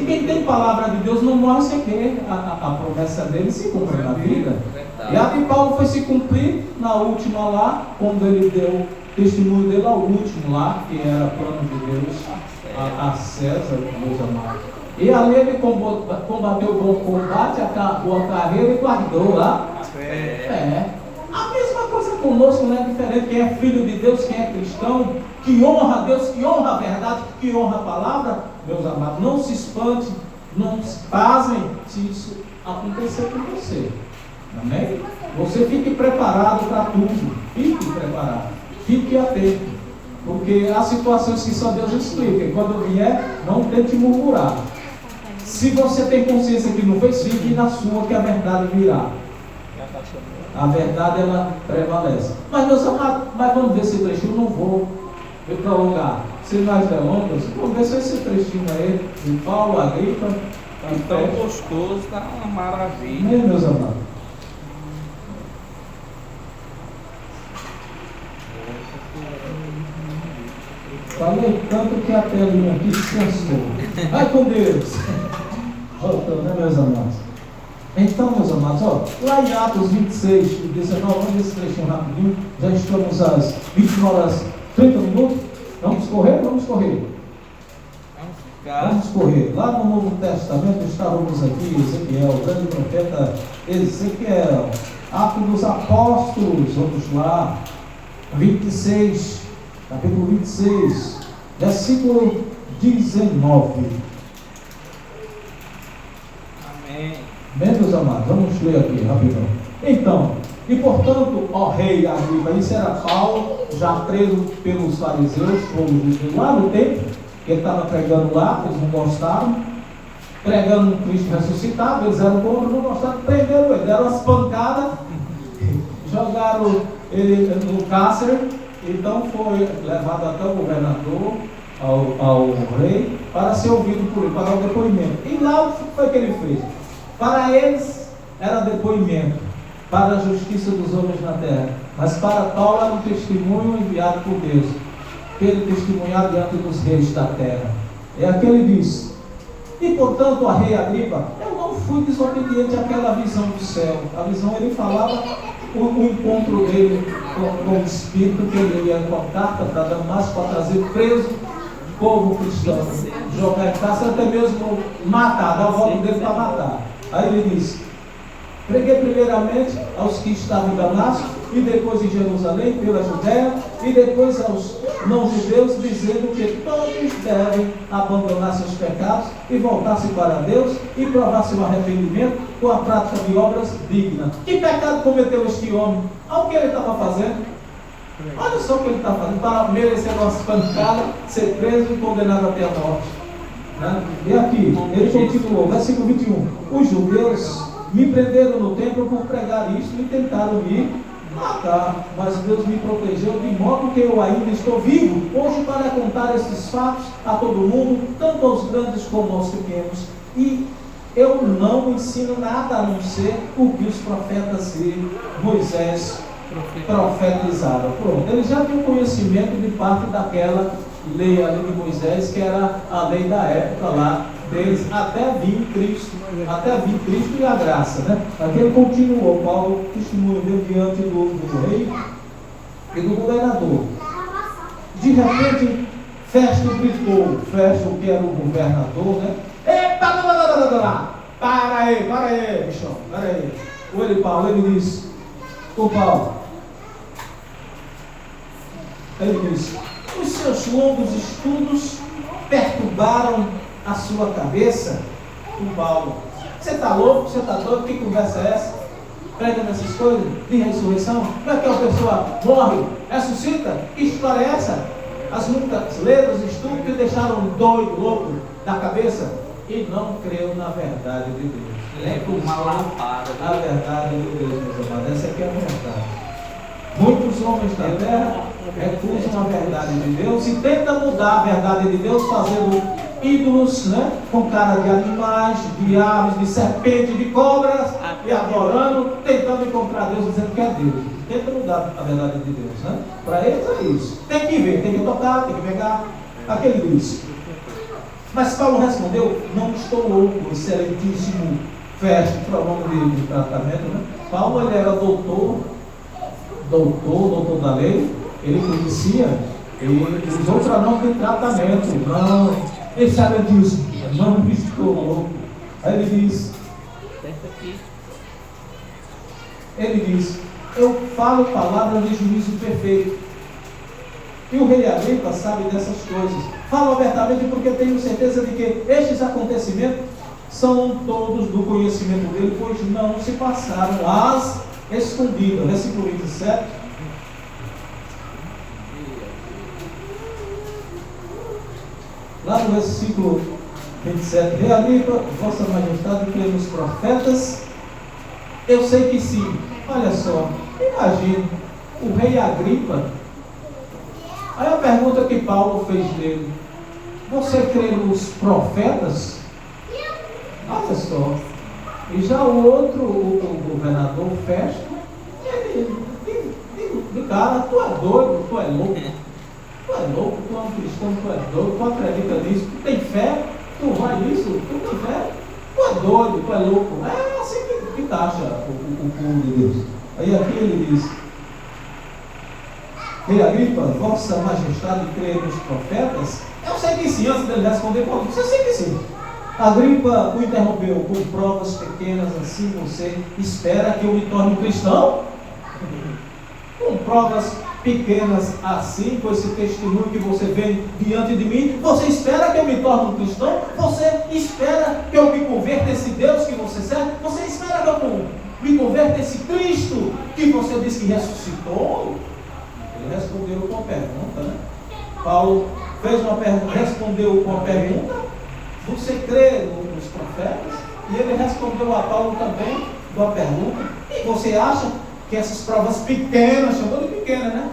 quem tem palavra de Deus não morre sem que a promessa dele se cumpra na vida. E a de Paulo foi se cumprir na última lá, quando ele deu testemunho dele ao último lá, que era plano de Deus, a César, meus amados. E ali ele combateu o bom combate, acabou a carreira e guardou lá. A mesma coisa conosco, não é diferente. Quem é filho de Deus, quem é cristão, que honra a Deus, que honra a verdade, que honra a palavra, meus amados, não se espante, não se pasmem se isso acontecer com você. Amém? Você fique preparado para tudo. Fique preparado. Fique atento. Porque há situações que só Deus explica. E quando vier, não tente murmurar. Se você tem consciência que não fez, fique na sua, que a verdade virá. A verdade, ela prevalece. Mas, meus amados, vamos ver esse trechinho. Não vou me prolongar. Sem mais delongas, vamos ver se esse trechinho aí de Paulo, Agripa. Tá tão gostoso, tá uma maravilha. Meus amados. Falei tanto que a telinha aqui descansou. Vai com Deus. Voltando, né, meus amados? Então, meus amados, ó, lá em Atos 26, 19, vamos ver esse trechinho rapidinho. Já estamos às 20 horas 30 minutos. Vamos correr? Vamos correr. Vamos correr. Lá no Novo Testamento estávamos aqui, Ezequiel, o grande profeta Ezequiel. Atos dos Apóstolos, vamos lá. 26, capítulo 26, versículo 19. Amém. Bem, meus amados, vamos ler aqui rapidão. Então, e portanto, ó rei Agripa, isso era Paulo, já preso pelos fariseus, lá no templo, que ele estava pregando lá, eles não gostaram, pregando um Cristo ressuscitado, eles eram contra, não gostaram, prenderam ele, deram as pancadas, jogaram ele no cárcere. Então foi levado até o governador, ao rei, para ser ouvido por ele, para dar o depoimento. E lá o que foi que ele fez? Para eles era depoimento, para a justiça dos homens na terra. Mas para Paulo era um testemunho enviado por Deus, que ele testemunhar diante dos reis da terra. É aquele diz: e portanto, ó rei Agripa, eu não fui desobediente àquela visão do céu. A visão, ele falava o encontro dele com o Espírito, que ele ia com a carta para Damasco, para trazer preso o povo cristão, jogar em casa, até mesmo matar, dar o voto dele para matar. Aí ele diz: preguei primeiramente aos que estavam em Damasco, e depois em Jerusalém, pela Judéia, e depois aos não-judeus, dizendo que todos devem abandonar seus pecados e voltar-se para Deus e provar seu arrependimento com a prática de obras dignas. Que pecado cometeu este homem? Olha o que ele estava fazendo. Olha só o que ele está fazendo para merecer umas pancadas, ser preso e condenado até a morte. Né? E aqui, ele continuou, versículo 21. Os judeus me prenderam no templo por pregar isto e tentaram me matar, mas Deus me protegeu, de modo que eu ainda estou vivo hoje para contar esses fatos a todo mundo, tanto aos grandes como aos pequenos. E eu não ensino nada a não ser o que os profetas e Moisés profetizaram. Pronto, ele já tinha conhecimento de parte daquela lei ali de Moisés, que era a lei da época lá deles, até vir Cristo e a graça, né? Aqui ele continuou, Paulo testemunhou diante do rei e do governador. De repente, Festo gritou, Festo, que era o governador, né? Epa, para aí, bichão, para aí. Ele disse, ele disse: os seus longos estudos perturbaram a sua cabeça? O Paulo: você está louco? Você está doido? Que conversa é essa? Pregando essas coisas de ressurreição? Como é que a pessoa morre, ressuscita? Que história é essa? As muitas letras, estudos que deixaram doido, louco da cabeça e não creu na verdade de Deus. Leva uma lapada. A verdade de Deus, meus amados, essa aqui é a verdade. Muitos homens da terra recusam a verdade de Deus e tentam mudar a verdade de Deus, fazendo ídolos, né, com cara de animais, de aves, de serpentes, de cobras, e adorando, tentando encontrar Deus, dizendo que é Deus. Tenta mudar a verdade de Deus, né? Para eles é isso. Tem que ver, tem que tocar, tem que pegar. Aquele diz. Mas Paulo respondeu: não estou louco, excelentíssimo Festo, para o nome de tratamento, né? Paulo, ele era doutor da lei, ele conhecia, ele usou para nome de tratamento, não Ele sabe disso, não estou louco. Aí ele diz, eu falo palavras de juízo perfeito. E o rei Agripa sabe dessas coisas. Falo abertamente porque tenho certeza de que estes acontecimentos são todos do conhecimento dele, pois não se passaram às escondidas. Versículo 27. Lá no versículo 27, Rei Agripa, Vossa Majestade, crê nos profetas? Eu sei que sim. Olha só, imagine o rei Agripa. Aí a pergunta que Paulo fez dele: você crê nos profetas? Olha só. E já o outro, o governador Festo, ele cara, tu é doido, tu é louco. Tu é louco, tu é um cristão, tu é doido, tu acredita nisso, tu tem fé, tu vai nisso, tu tem fé, tu é doido, tu é louco. É assim que taxa o povo de Deus. Aí aqui ele diz: Rei Agripa, Vossa Majestade crê nos profetas? Eu sei que sim. Antes dele responder, Paulo disse: eu sei que sim. Agripa o interrompeu: com provas pequenas assim você espera que eu me torne um cristão? Com provas pequenas assim, com esse testemunho que você vê diante de mim, você espera que eu me torne um cristão? Você espera que eu me converta a esse Deus que você serve? Você espera que eu me converta a esse Cristo que você disse que ressuscitou? Ele respondeu com uma pergunta, né? Paulo fez uma pergunta, respondeu com uma pergunta: você crê nos profetas? E ele respondeu a Paulo também com uma pergunta: e você acha que essas provas pequenas, chamou de pequena, né?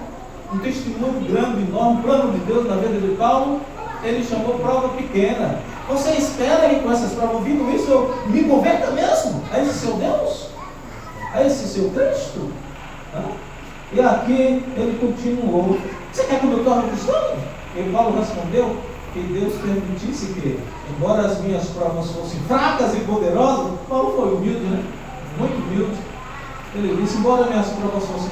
Um testemunho grande, enorme, plano de Deus na vida de Paulo, ele chamou prova pequena. Você espera que com essas provas, ouvindo isso, eu me converta mesmo a esse seu Deus? A esse seu Cristo? E aqui ele continuou: você quer que eu me torne cristão? E Paulo respondeu que Deus permitisse que, embora as minhas provas fossem fracas e poderosas, Paulo foi humilde, né? Muito humilde. Ele disse: embora minhas provas fossem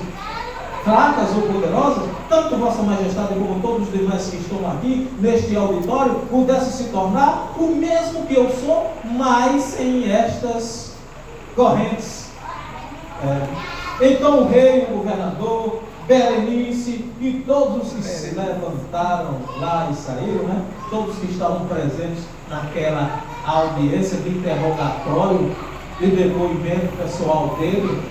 fracas ou poderosas, tanto Vossa Majestade como todos os demais que estão aqui neste auditório pudessem se tornar o mesmo que eu sou, mas sem estas correntes. Então o rei, o governador, Berenice e todos os que se levantaram lá e saíram, né? Todos que estavam presentes naquela audiência de interrogatório, de depoimento pessoal dele,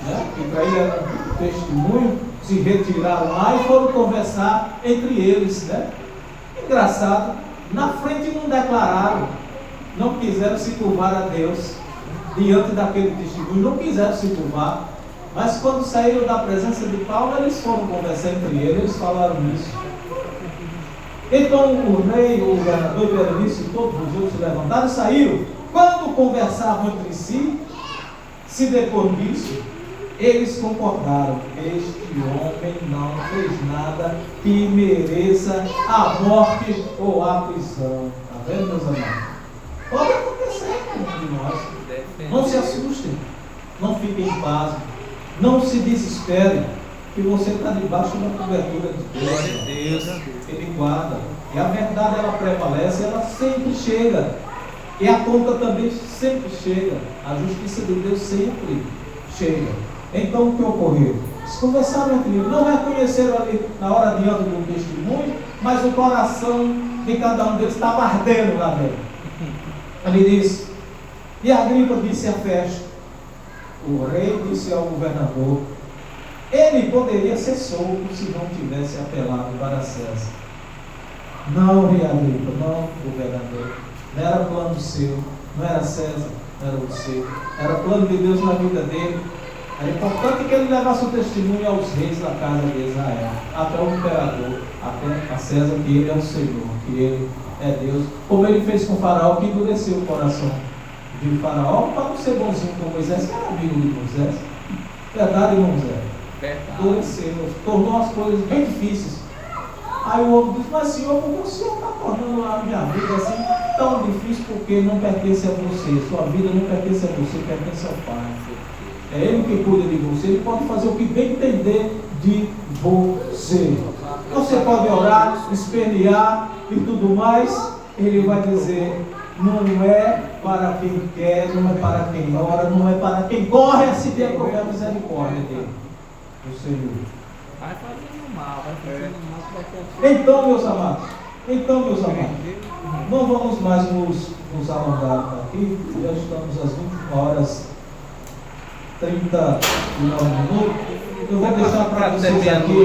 né? Que para ele era um testemunho, se retiraram lá e foram conversar entre eles, né? Engraçado, na frente não declararam, não quiseram se curvar a Deus diante daquele testemunho, não quiseram se curvar. Mas quando saíram da presença de Paulo, eles foram conversar entre eles, eles falaram isso. Então o rei, o governador Berenice e todos os outros se levantaram e saíram. Quando conversavam entre si, se depois disso, eles concordaram: este homem não fez nada que mereça a morte ou a prisão. Está vendo, meus amados? Pode acontecer com um de nós. Não se assustem, não fiquem em paz. Não se desespere, que você está debaixo da cobertura de Deus. Glória a Deus. Ele guarda. E a verdade, ela prevalece, ela sempre chega. E a conta também sempre chega. A justiça de Deus sempre chega. Então o que ocorreu? Eles conversaram entre eles, não reconheceram ali na hora diante do testemunho, mas o coração de cada um deles estava ardendo lá dentro. Ele disse: e Agripa disse a Festo, o rei disse ao governador, ele poderia ser solto se não tivesse apelado para César. Não, rei Agripa, não, governador. Não era plano seu, não era César, não era o seu. Era plano de Deus na vida dele. Era importante que ele levasse o testemunho aos reis da casa de Israel, até o imperador, até a César, que ele é o Senhor, que ele é Deus. Como ele fez com o faraó, que endureceu o coração de Faraó para não ser bonzinho com Moisés, que era amigo de Moisés. Verdade, irmão Zé? Endureceu, tornou as coisas bem difíceis. Aí o homem disse: mas Senhor, como o Senhor está tornando a minha vida assim tão difícil? Porque não pertence a você, sua vida não pertence a você, pertence ao Pai. É Ele que cuida de você, Ele pode fazer o que bem entender de você. Você pode orar, espernear e tudo mais, Ele vai dizer: não é para quem quer, não é para quem ora, não é para quem corre a se ver a misericórdia dele, do Senhor. Vai fazendo mal, vai fazendo mal daqui a pouco. Então, meus amados, não vamos mais nos alongar aqui. Já estamos às 21h39. Eu vou deixar para vocês aqui.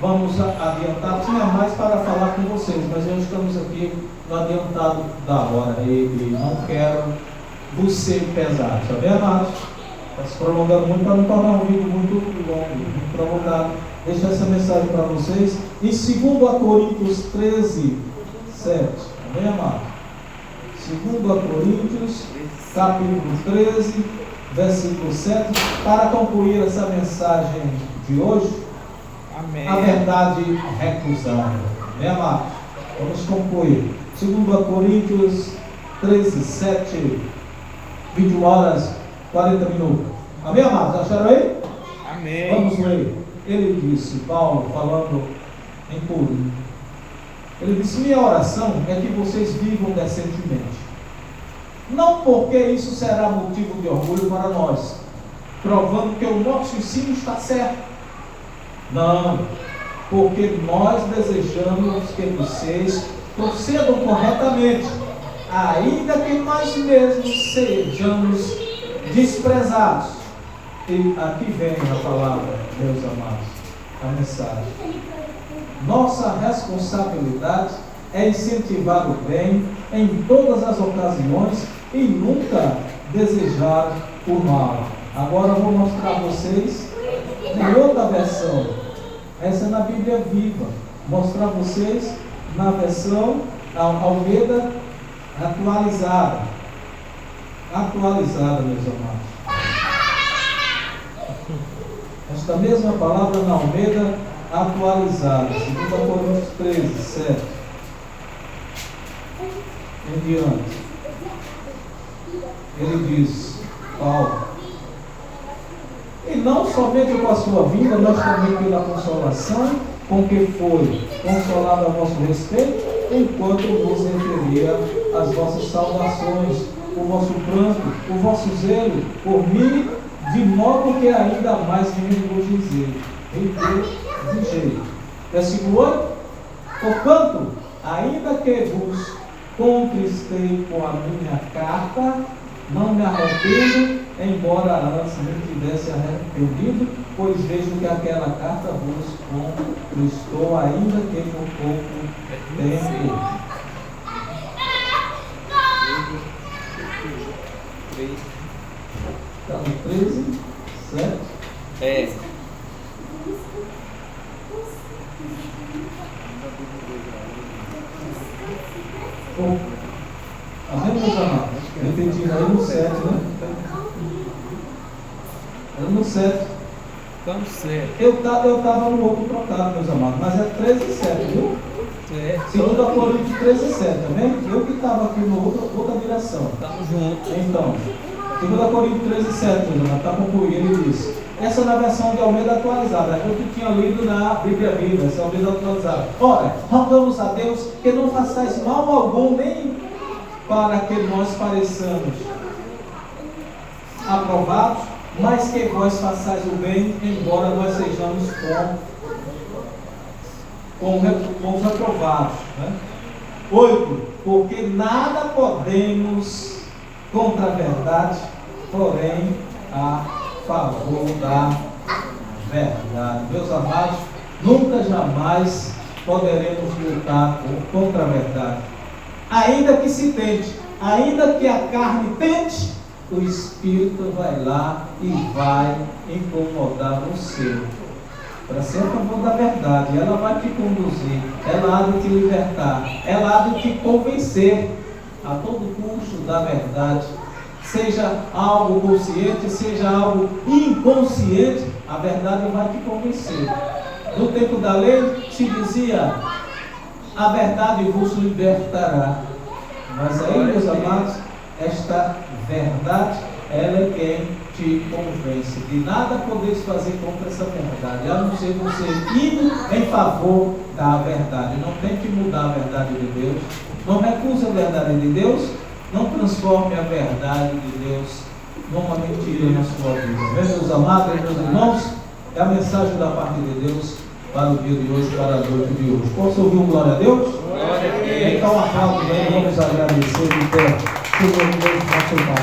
Vamos adiantar. Tinha mais para falar com vocês, mas já estamos aqui no adiantado da hora. E não quero vos ser pesado, tá bem, amados? Está se prolongando muito para não tornar um vídeo muito longo, muito prolongado. Deixa essa mensagem para vocês. Em 2 Coríntios 13, 7. Tá bem, amado? 2 Coríntios, capítulo 13, versículo 7. Para concluir essa mensagem de hoje, Amém. A verdade recusada. Bem, amados? Vamos concluir. 2 Coríntios 13, 7. 21h40. Amém, amados? Acharam aí? Amém. Vamos ler. Ele disse, Paulo, falando em Corinto, ele disse: minha oração é que vocês vivam decentemente, não porque isso será motivo de orgulho para nós, provando que o nosso ensino está certo, não, porque nós desejamos que vocês procedam corretamente, ainda que nós mesmos sejamos desprezados. E aqui vem a palavra, meus amados, a mensagem. Nossa responsabilidade é incentivar o bem em todas as ocasiões e nunca desejar o mal. Agora eu vou mostrar a vocês em outra versão. Essa é na Bíblia Viva. Mostrar a vocês na versão Almeida atualizada. Atualizada, meus amados. Esta mesma palavra na Almeida atualizada, 2 Coríntios 13, 7 em diante. Ele diz, Paulo: e não somente com a sua vinda, mas também pela consolação com que foi consolado a vosso respeito, enquanto vos referia as vossas saudações, o vosso pranto, o vosso zelo por mim, de modo que ainda mais me regozijei. Versículo 8: portanto, ainda que vos contristei com a minha carta, não me arrependo, embora antes me tivesse arrependido, pois vejo que aquela carta vos contristou, ainda que por pouco tempo. Está no 13, certo? É. Amém, meus amados? Entendi, aí no 7, né? Era no 7. Tão certo. Eu estava no outro trocado, meus amados, mas é 13 e 7, viu? É. 2 Coríntios 13 e 7, tá vendo? Eu que estava aqui na outra direção. Estamos juntos. Então, 2 Coríntios 13 e 7, meus amados, está concluído, ele diz. Essa é na versão de Almeida atualizada, eu que tinha lido na Bíblia Viva, essa é a Almeida atualizada. Ora, rogamos a Deus que não façais mal algum, nem para que nós pareçamos aprovados, mas que vós façais o bem, embora nós sejamos com os aprovados. Né? 8. Porque nada podemos contra a verdade, porém a favor da verdade. Meus amados, nunca jamais poderemos lutar contra a verdade. Ainda que se tente, ainda que a carne tente, o Espírito vai lá e vai incomodar você. Para ser a favor da verdade, ela vai te conduzir, ela há de te libertar, ela há de te convencer a todo custo da verdade. Seja algo consciente, seja algo inconsciente, a verdade vai te convencer. No tempo da lei se dizia: a verdade vos libertará. Mas aí, meus amados, esta verdade ela é quem te convence. De nada podeis fazer contra essa verdade, a não ser você indo em favor da verdade. Não tente mudar a verdade de Deus, não recuse a verdade de Deus, não transforme a verdade de Deus numa mentira na sua vida. Meus amados, meus irmãos, é a mensagem da parte de Deus para o dia de hoje, para a noite de hoje. Posso ouvir um glória a Deus? Glória a Deus. Então aplaudo bem, vamos agradecer de pé, Senhor Deus, nosso Pai.